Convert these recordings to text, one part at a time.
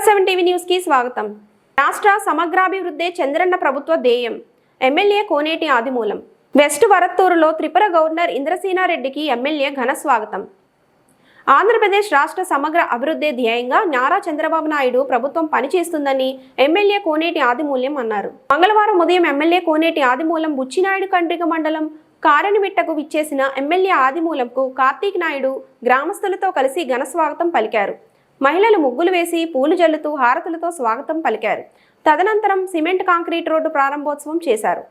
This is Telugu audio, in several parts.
7 టీవీ న్యూస్ కి స్వాగతం. రాష్ట్ర సమగ్రాభివృద్ధి చంద్రన్న ప్రభుత్వ ధ్యేయం. ఎమ్మెల్యే కోనేటి ఆదిమూలం. వెస్ట్ వరత్తూరులో త్రిపుర గవర్నర్ ఇంద్రసేనారెడ్డికి ఎమ్మెల్యే ఘన స్వాగతం. ఆంధ్రప్రదేశ్ రాష్ట్ర సమగ్ర అభివృద్ధి ధ్యేయంగా నారా చంద్రబాబు నాయుడు ప్రభుత్వం పనిచేస్తుందని ఎమ్మెల్యే కోనేటి ఆదిమూలం అన్నారు. మంగళవారం ఉదయం ఎమ్మెల్యే కోనేటి ఆదిమూలం బుచ్చినాయుడు కండ్రిగ మండలం కారణిమిట్టకు విచ్చేసిన ఎమ్మెల్యే ఆదిమూలంకు కార్తీక్ నాయుడు గ్రామస్తులతో కలిసి ఘన స్వాగతం పలికారు. మహిళలు ముగ్గులు వేసి పూలు జల్లుతూ హారతులతో స్వాగతం పలికారు. తదనంతరం సిమెంట్ కాంక్రీట్ రోడ్డు ప్రారంభోత్సవం చేశారు.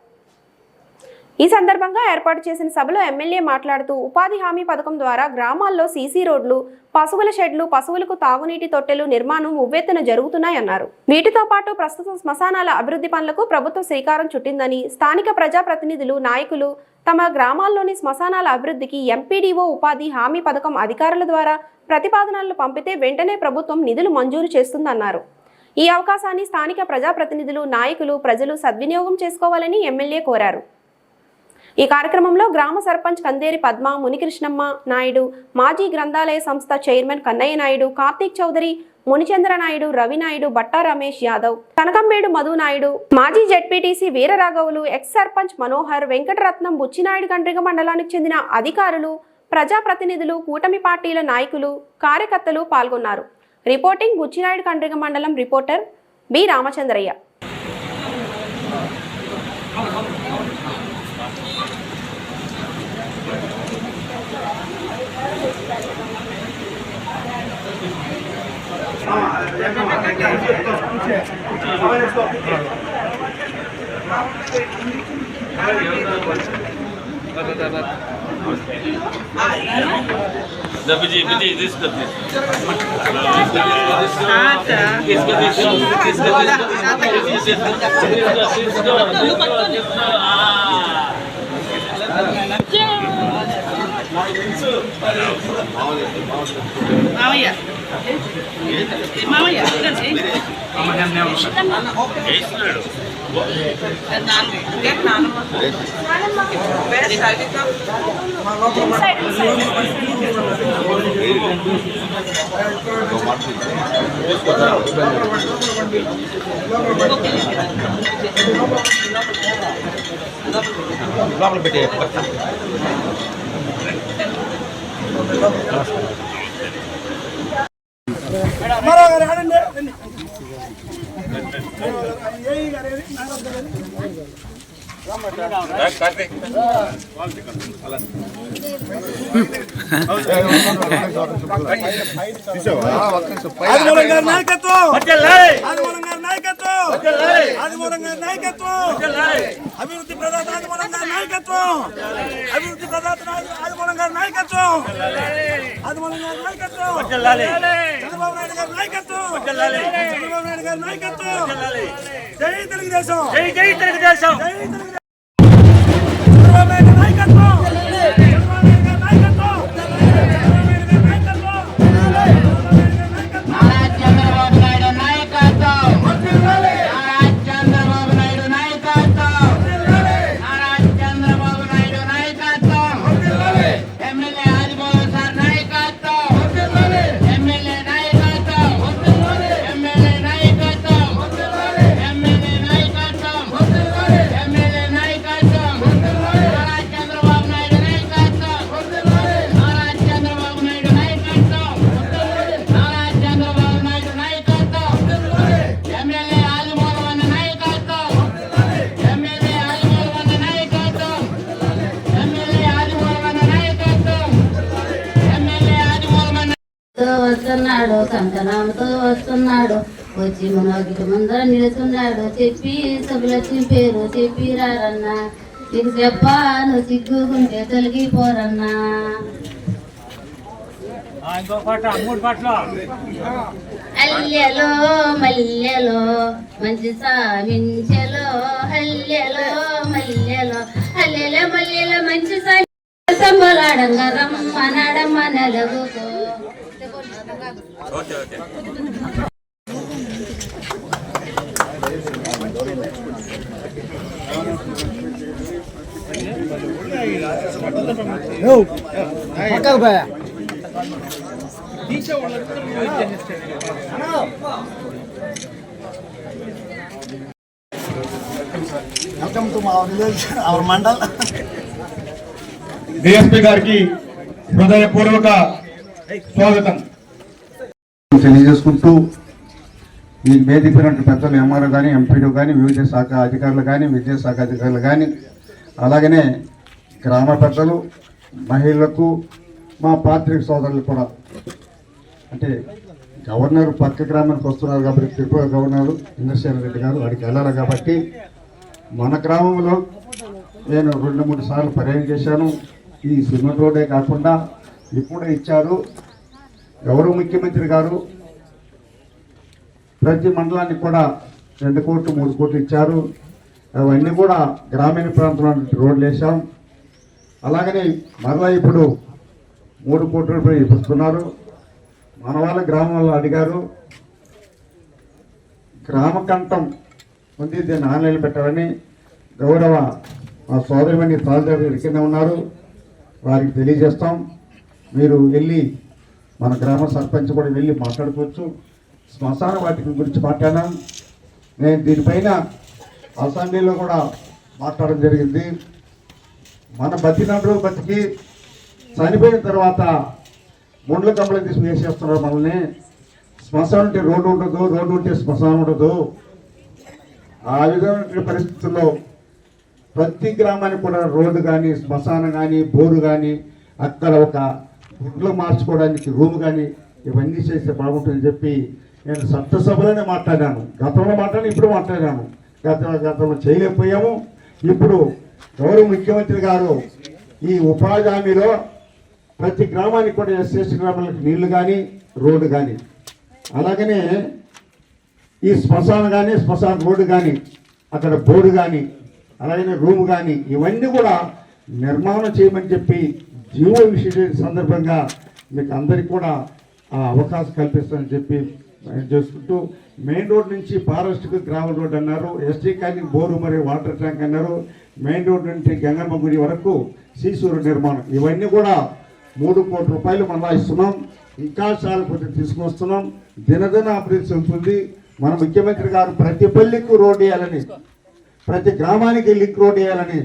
ఈ సందర్భంగా ఏర్పాటు చేసిన సభలో ఎమ్మెల్యే మాట్లాడుతూ ఉపాధి హామీ పథకం ద్వారా గ్రామాల్లో సీసీ రోడ్లు, పశువుల షెడ్లు, పశువులకు తాగునీటి తొట్టెలు నిర్మాణం ఉవ్వెత్తున జరుగుతున్నాయన్నారు. వీటితో పాటు ప్రస్తుతం శ్మశానాల అభివృద్ధి పనులకు ప్రభుత్వం శ్రీకారం చుట్టిందని, స్థానిక ప్రజాప్రతినిధులు, నాయకులు తమ గ్రామాల్లోని శ్మశానాల అభివృద్ధికి ఎంపీడీఓ ఉపాధి హామీ పథకం అధికారుల ద్వారా ప్రతిపాదనలు పంపితే వెంటనే ప్రభుత్వం నిధులు మంజూరు చేస్తుందన్నారు. ఈ అవకాశాన్ని స్థానిక ప్రజాప్రతినిధులు, నాయకులు, ప్రజలు సద్వినియోగం చేసుకోవాలని ఎమ్మెల్యే కోరారు. ఈ కార్యక్రమంలో గ్రామ సర్పంచ్ కందేరి పద్మ, మునికృష్ణమ్మ నాయుడు, మాజీ గ్రంథాలయ సంస్థ చైర్మన్ కన్నయ్య నాయుడు, కార్తీక్ చౌదరి, మునిచంద్ర నాయుడు, రవి నాయుడు, బట్టా రమేష్ యాదవ్, కనకంబేడు మధు నాయుడు, మాజీ జెడ్పీటీసీ వీరరాఘవులు, ఎక్స్ సర్పంచ్ మనోహర్, వెంకటరత్నం, బుచ్చినాయుడు కండ్రిగ మండలానికి చెందిన అధికారులు, ప్రజాప్రతినిధులు, కూటమి పార్టీల నాయకులు, కార్యకర్తలు పాల్గొన్నారు. రిపోర్టింగ్ బుచ్చినాయుడు కండ్రిగ మండలం రిపోర్టర్ బి రామచంద్రయ్య. అభివృద్ధి ప్రదాత ఆదిమూలం గారి నాయకత్వం, అభివృద్ధి ప్రదాత ఆదిమూలం గారి నాయకత్వం, ఆదిమూలం గారి నాయకత్వం, చంద్రబాబు నాయుడు గారి నాయకత్వం, చంద్రబాబు నాయుడు గారి నాయకత్వం. జై తెలుగుదేశం, జై జై తెలుగుదేశం, జై తెలుగుదేశం. చంద్రబాబు నాయుడు నాయకత్వం, వస్తున్నాడు, సంతనామతో వస్తున్నాడు, వచ్చి మనకి ముందర నిలుస్తున్నాడు. చెప్పి సభలక్ష్మి పేరు చెప్పి రారన్నా, నీకు చెప్పాను సిగ్గుకుంటే తొలగిపోరన్నా. అల్లెలో మల్లెలో మంచి సామించెలో, హల్లెలో మల్లెలో, హల్లెలో మల్లెలో మంచి సంబలాడంగా రమ్మనడమ్మ నలుగుకో. పక్కకు పోయా welcome to our village, our mandal. DSP గారికి హృదయపూర్వక స్వాగతం తెలియజేసుకుంటూ ఈ వేదికైనటువంటి పెద్దలు ఎంఆర్ఓ కానీ, ఎంపీడీ కానీ, వివిధ శాఖ అధికారులు కానీ, విద్యాశాఖ అధికారులు కానీ, అలాగనే గ్రామ పెద్దలు, మహిళలకు, మా పాత్రిక సోదరులు కూడా, అంటే గవర్నర్ పక్క గ్రామానికి వస్తున్నారు కాబట్టి త్రిపుర గవర్నర్ ఇంద్రసేన రెడ్డి గారు వాడికి వెళ్ళాలి కాబట్టి మన గ్రామంలో నేను 2-3 సార్లు పర్యటన చేశాను. ఈ సిమెంట్ రోడ్డే కాకుండా ఇప్పుడే ఇచ్చారు గౌరవ ముఖ్యమంత్రి గారు. ప్రతి మండలానికి కూడా 2 కోట్లు 3 కోట్లు ఇచ్చారు. అవన్నీ కూడా గ్రామీణ ప్రాంతంలో రోడ్లు వేసాం. అలాగనే మరలా ఇప్పుడు 3 కోట్ల రూపాయలు ఇస్తున్నారు. మన వాళ్ళ గ్రామంలో అడిగారు, గ్రామ కంఠం ఉంది, దీన్ని ఆన్లైన్ పెట్టాలని. గౌరవ మా సోదరిమణి తాజాగా కింద ఉన్నారు, వారికి తెలియజేస్తాం. మీరు వెళ్ళి మన గ్రామ సర్పంచ్ కూడా వెళ్ళి మాట్లాడుకోవచ్చు. శ్మశాన వాటిక గురించి మాట్లాడాం. నేను దీనిపైన అసెంబ్లీలో కూడా మాట్లాడడం జరిగింది. మన బతికి బతికి చనిపోయిన తర్వాత ముండ్ల కంపలు తీసి వేసేస్తున్నారు మనల్ని. శ్మశానం ఉంటే రోడ్డు ఉండదు, రోడ్డు ఉంటే శ్మశానం ఉండదు. ఆ విధమైన పరిస్థితుల్లో ప్రతి గ్రామానికి కూడా రోడ్డు కానీ, శ్మశానం కానీ, బోరు కానీ, అక్కడ ఒక గుడ్లు మార్చుకోవడానికి రూమ్ కానీ ఇవన్నీ చేస్తే బాగుంటుందని చెప్పి నేను సభలోనే మాట్లాడాను. గతంలో మాట్లాడాను, ఇప్పుడు మాట్లాడాను. గతంలో చేయలేకపోయాము. ఇప్పుడు గౌరవ ముఖ్యమంత్రి గారు ఈ ఉపాధి హామీలో ప్రతి గ్రామానికి కూడా ఎస్సీ గ్రామాలకు నీళ్లు కానీ, రోడ్డు కానీ, అలాగనే ఈ శ్మశానం కానీ, శ్మశాన రోడ్డు కానీ, అక్కడ బోర్డు కానీ, అలాగనే రూమ్ కానీ ఇవన్నీ కూడా నిర్మాణం చేయమని చెప్పి జీవో విషయ సందర్భంగా మీకు అందరికీ కూడా ఆ అవకాశం కల్పిస్తానని చెప్పి చేసుకుంటూ, మెయిన్ రోడ్ నుంచి ఫారెస్ట్కి గ్రావెల్ రోడ్ అన్నారు, ఎస్టీ కాలనీ బోరు మరియు వాటర్ ట్యాంక్ అన్నారు, మెయిన్ రోడ్ నుంచి గంగమ్మ గుడి వరకు సీసీ రోడ్ నిర్మాణం, ఇవన్నీ కూడా 3 కోట్ల రూపాయలు మనం ఇస్తున్నాం. ఇంకా చాలా కొద్ది తీసుకొస్తున్నాం. దినదిన అభివృద్ధి చెందుతుంది. మన ముఖ్యమంత్రి గారు ప్రతి పల్లెకు రోడ్డు వేయాలని, ప్రతి గ్రామానికి లింక్ రోడ్డు వేయాలని,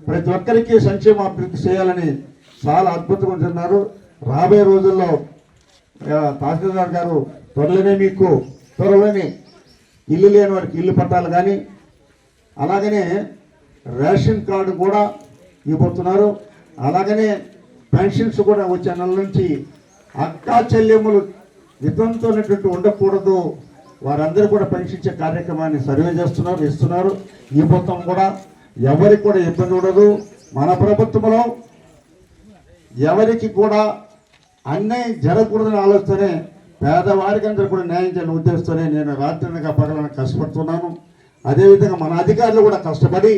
ప్రతి ఒక్కరికి సంక్షేమ అభివృద్ధి చేయాలని చాలా అద్భుతంగా ఉంటున్నారు. రాబోయే రోజుల్లో తహసీల్దార్ గారు త్వరలోనే ఇల్లు లేని వారికి ఇల్లు పట్టాలి కానీ, అలాగనే రేషన్ కార్డు కూడా ఇవ్వబోతున్నారు. అలాగనే పెన్షన్స్ కూడా వచ్చే నెల నుంచి అక్కా చెల్లెమ్మలు వితంతో ఉండకూడదు, వారందరూ కూడా పెన్షించే కార్యక్రమాన్ని సర్వే చేస్తున్నారు, ఇస్తున్నారు. ఈ మొత్తం కూడా ఎవరికి కూడా ఇబ్బంది ఉండదు. మన ప్రభుత్వంలో ఎవరికి కూడా అన్యాయం జరగకూడదని ఆలోచనే పేదవారికి అందరూ కూడా న్యాయం చేయాలని ఉద్దేశంతోనే నేను రాత్రిగా పగలను కష్టపడుతున్నాను. అదేవిధంగా మన అధికారులు కూడా కష్టపడి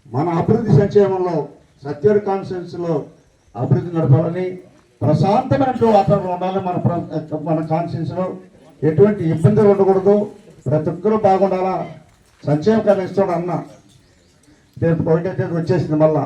మన అభివృద్ధి సంక్షేమంలో సత్యవేడు కాన్స్టిట్యున్సీలో అభివృద్ధి నడపాలని, ప్రశాంతమైన వాతావరణం ఉండాలి. మన కాన్స్టిట్యున్సీలో ఎటువంటి ఇబ్బందులు ఉండకూడదు, ప్రతి ఒక్కరూ బాగుండాలా. సంక్షేమ కార్యం ఇస్తాడు అన్న, 1 వచ్చేసింది మళ్ళా.